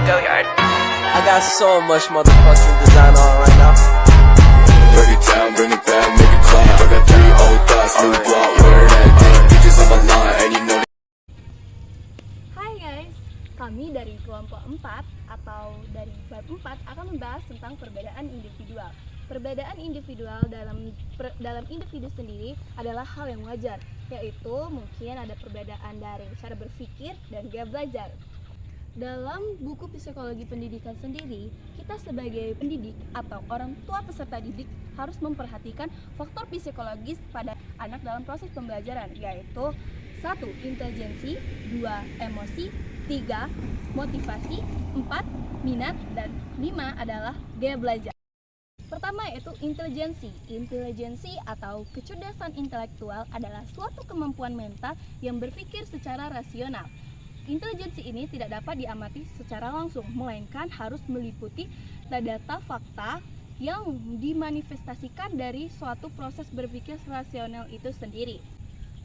I got so much motherfucking design on right now. Break it down, bring it back, make it clap. I got 3 old thoughts, new block, where that damn bitches on my line, and you know. Hai guys, kami dari kelompok 4 atau dari bab 4 akan membahas tentang perbedaan individual. Perbedaan individual dalam individu sendiri adalah hal yang wajar, yaitu mungkin ada perbedaan dari cara berpikir dan gaya belajar. Dalam buku psikologi pendidikan sendiri, kita sebagai pendidik atau orang tua peserta didik harus memperhatikan faktor psikologis pada anak dalam proses pembelajaran, yaitu 1. Intelijensi, 2. Emosi, 3. Motivasi, 4. Minat, dan 5 adalah gaya belajar. Pertama yaitu intelijensi. Intelijensi atau kecerdasan intelektual adalah suatu kemampuan mental yang berpikir secara rasional. Intelijensi ini tidak dapat diamati secara langsung, melainkan harus meliputi data fakta yang dimanifestasikan dari suatu proses berpikir rasional itu sendiri.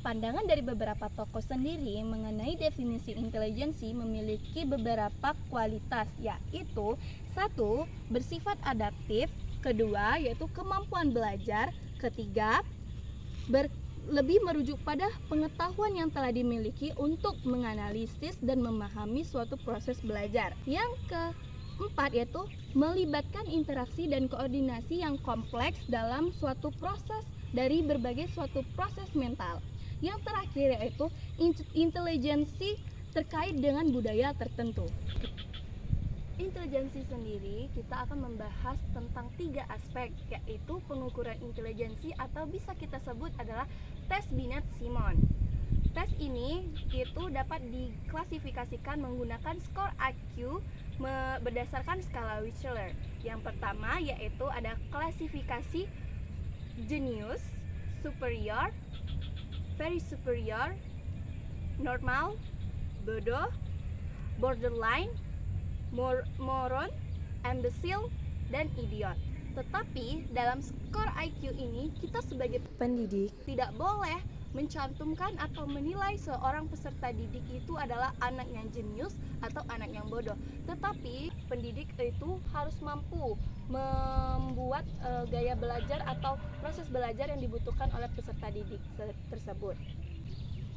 Pandangan dari beberapa tokoh sendiri mengenai definisi intelijensi memiliki beberapa kualitas, yaitu 1. Bersifat adaptif, kedua yaitu kemampuan belajar, ketiga lebih merujuk pada pengetahuan yang telah dimiliki untuk menganalisis dan memahami suatu proses belajar. Yang keempat yaitu melibatkan interaksi dan koordinasi yang kompleks dalam suatu proses dari berbagai suatu proses mental. Yang terakhir yaitu intelijensi terkait dengan budaya tertentu. Intelijensi sendiri kita akan membahas tentang 3 aspek, yaitu pengukuran intelijensi atau bisa kita sebut adalah tes Binet-Simon. Tes ini itu dapat diklasifikasikan menggunakan skor IQ berdasarkan skala Wechsler. Yang pertama yaitu ada klasifikasi Genius, Superior, Very Superior, Normal, Bodoh, Borderline, Moron, Imbecile, dan Idiot. Tetapi dalam skor IQ ini kita sebagai pendidik tidak boleh mencantumkan atau menilai seorang peserta didik itu adalah anak yang jenius atau anak yang bodoh. Tetapi pendidik itu harus mampu membuat gaya belajar atau proses belajar yang dibutuhkan oleh peserta didik tersebut.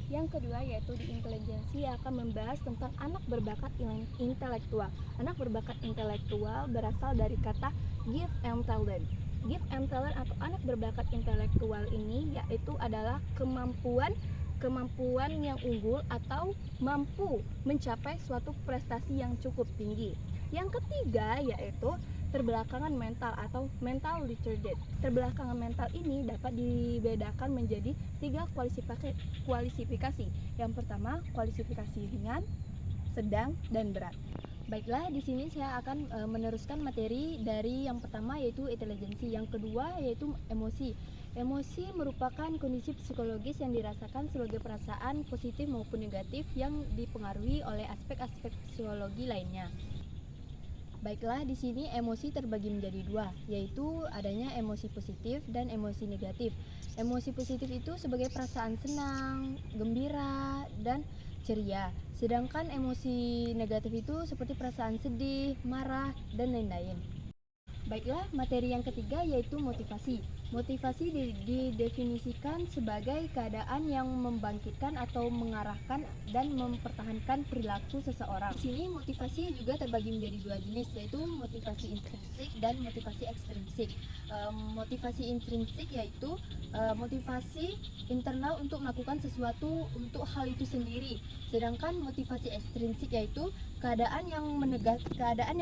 Yang kedua yaitu di intelijensi akan membahas tentang anak berbakat intelektual. Anak berbakat intelektual berasal dari kata give and talent. Give and talent atau anak berbakat intelektual ini yaitu adalah kemampuan yang unggul atau mampu mencapai suatu prestasi yang cukup tinggi. Yang ketiga yaitu terbelakangan mental atau mental retarded. Terbelakangan mental ini dapat dibedakan menjadi 3 kualifikasi. Yang pertama, kualifikasi ringan, sedang, dan berat. Baiklah, di sini saya akan meneruskan materi dari yang pertama yaitu intelijensi, yang kedua yaitu emosi. Emosi merupakan kondisi psikologis yang dirasakan sebagai perasaan positif maupun negatif yang dipengaruhi oleh aspek-aspek psikologi lainnya. Baiklah, di sini emosi terbagi menjadi 2, yaitu adanya emosi positif dan emosi negatif. Emosi positif itu sebagai perasaan senang, gembira, dan ceria. Sedangkan emosi negatif itu seperti perasaan sedih, marah, dan lain-lain. Baiklah, materi yang ketiga yaitu motivasi. Motivasi didefinisikan sebagai keadaan yang membangkitkan atau mengarahkan dan mempertahankan perilaku seseorang. Di sini motivasi juga terbagi menjadi 2 jenis, yaitu motivasi intrinsik dan motivasi ekstrinsik. Motivasi intrinsik yaitu motivasi internal untuk melakukan sesuatu untuk hal itu sendiri. Sedangkan motivasi ekstrinsik yaitu keadaan yang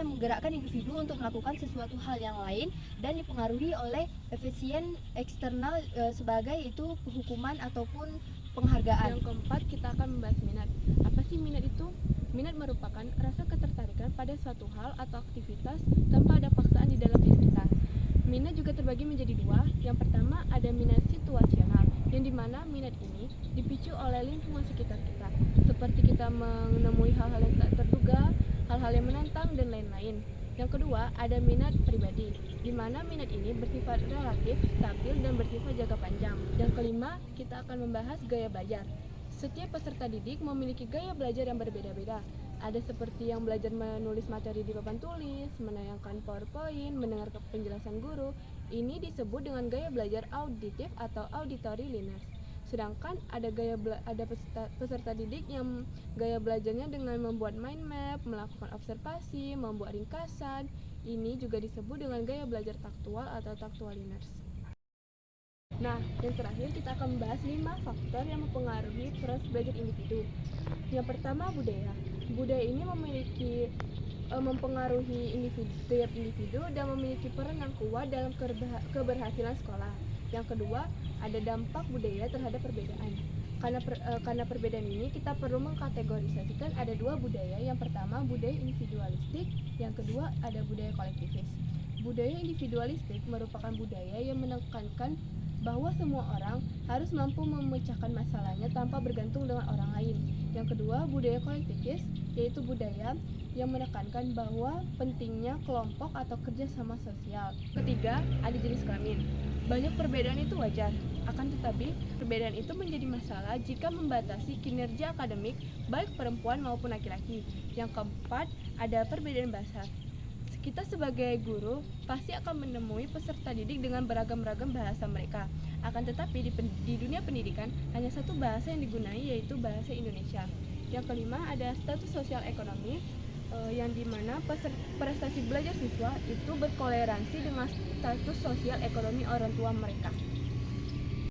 menggerakkan individu untuk melakukan sesuatu hal yang lain dan dipengaruhi oleh efisien eksternal sebagai itu hukuman ataupun penghargaan. Yang keempat kita akan membahas minat. Apa sih minat itu? Minat merupakan rasa ketertarikan pada suatu hal atau aktivitas tanpa ada paksaan di dalam diri kita. Minat juga terbagi menjadi 2. Yang pertama ada minat situasional, yang dimana minat ini dipicu oleh lingkungan sekitar kita, seperti kita menemui hal-hal yang tak terduga, hal-hal yang menantang, dan lain-lain. Yang kedua ada minat pribadi, di mana minat ini bersifat relatif, stabil, dan bersifat jangka panjang. Yang kelima kita akan membahas gaya belajar. Setiap peserta didik memiliki gaya belajar yang berbeda-beda. Ada seperti yang belajar menulis materi di papan tulis, menayangkan PowerPoint, mendengar penjelasan guru. Ini disebut dengan gaya belajar auditif atau auditory learners. Sedangkan ada peserta didik yang gaya belajarnya dengan membuat mind map, melakukan observasi, membuat ringkasan. Ini juga disebut dengan gaya belajar taktual atau taktual learners. Nah, yang terakhir kita akan membahas 5 faktor yang mempengaruhi proses belajar individu. Yang pertama, budaya. Budaya ini mempengaruhi tiap individu dan memiliki peran yang kuat dalam keberhasilan sekolah. Yang kedua, ada dampak budaya terhadap perbedaan. Karena perbedaan ini kita perlu mengkategorisasikan ada 2 budaya. Yang pertama, budaya individualistik, yang kedua ada budaya kolektivis. Budaya individualistik merupakan budaya yang menekankan bahwa semua orang harus mampu memecahkan masalahnya tanpa bergantung dengan orang lain. Yang kedua, budaya kolektivis, yaitu budaya yang menekankan bahwa pentingnya kelompok atau kerjasama sosial. Ketiga, ada jenis kelamin. Banyak perbedaan itu wajar, akan tetapi perbedaan itu menjadi masalah jika membatasi kinerja akademik baik perempuan maupun laki-laki. Yang keempat, ada perbedaan bahasa. Kita sebagai guru pasti akan menemui peserta didik dengan beragam-ragam bahasa mereka. Akan tetapi di dunia pendidikan hanya satu bahasa yang digunakan, yaitu bahasa Indonesia. Yang kelima, ada status sosial ekonomi, yang dimana prestasi belajar siswa itu berkoleransi dengan status sosial ekonomi orang tua mereka.